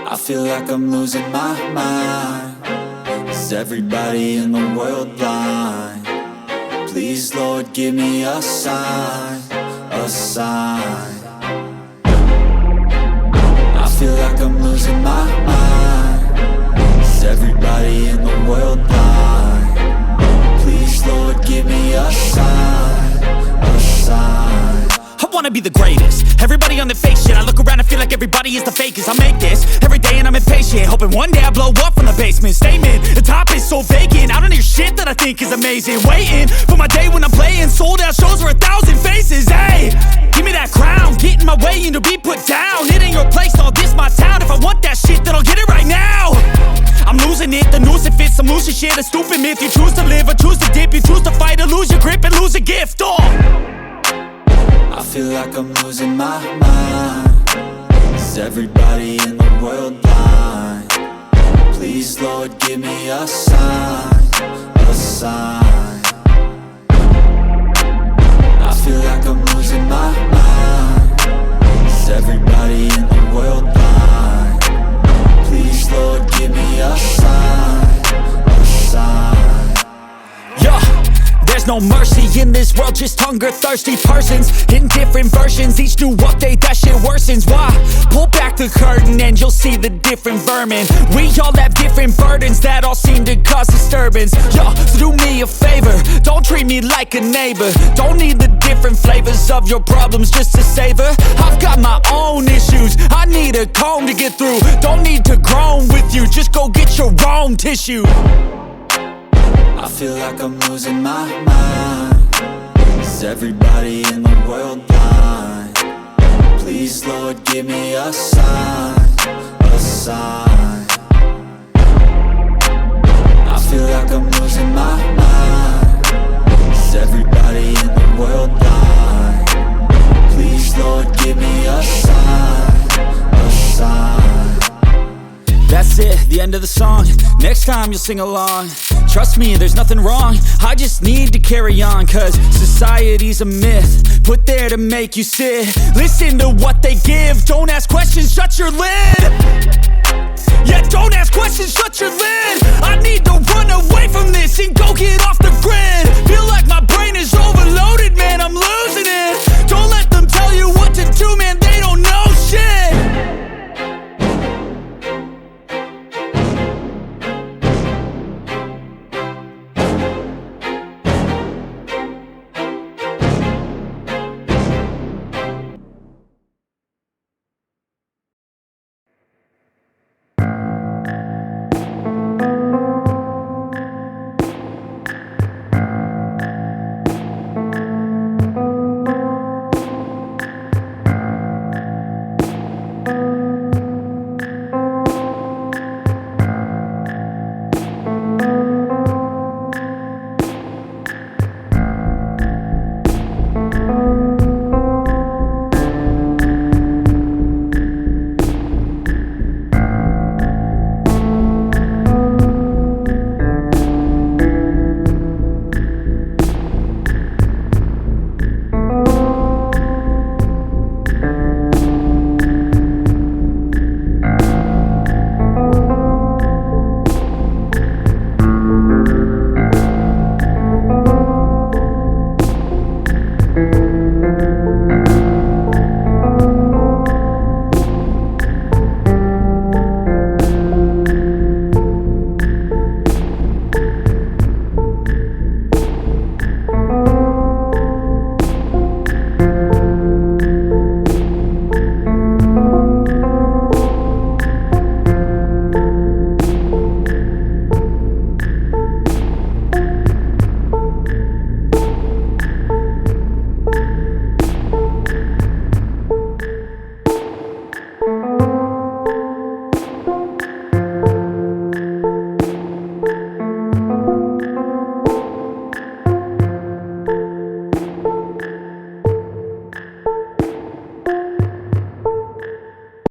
I feel like I'm losing my mind. Is everybody in the world blind? Please, Lord, give me a sign, a sign. I feel like I'm losing my mind. Is everybody in the world blind? Please, Lord, give me a sign, a sign. I wanna be the greatest. Everybody on the fake shit. I look around and feel like everybody is the fakest. I make this every day and I'm impatient, hoping one day I blow up from the basement. Statement, the top is so vacant. I don't hear shit that I think is amazing. Waiting for my day when I'm playing sold out shows for 1,000 faces. Hey, give me that crown, get in my way and to be put down. It ain't your place, all this my town. If I want that shit, then I'll get it right now. I'm losing it, the noose it fits. I'm losing shit, a stupid myth. You choose to live or choose to dip. You choose to fight or lose your grip and lose a gift. I feel like I'm losing my mind. Is everybody in the world blind? Please, Lord, give me a sign, a sign. I feel like I'm losing my mind. Is everybody in the world blind? Please, Lord, give me a sign, a sign. Yeah. There's no mercy in this world, just hunger-thirsty persons in different versions, each new update, that shit worsens. Why? Pull back the curtain and you'll see the different vermin. We all have different burdens that all seem to cause disturbance. Yo, so do me a favor, don't treat me like a neighbor. Don't need the different flavors of your problems just to savor. I've got my own issues, I need a comb to get through. Don't need to groan with you, just go get your own tissue. I feel like I'm losing my mind. Is everybody in the world blind? Please, Lord, give me a sign, a sign. I feel like I'm losing my mind. Is everybody in the world blind? Please, Lord, give me a sign, a sign. That's it, the end of the song. Next time you'll sing along. Trust me, there's nothing wrong. I just need to carry on, cause society's a myth put there to make you sit. Listen to what they give. Don't ask questions, shut your lid. Yeah, don't ask questions, shut your lid.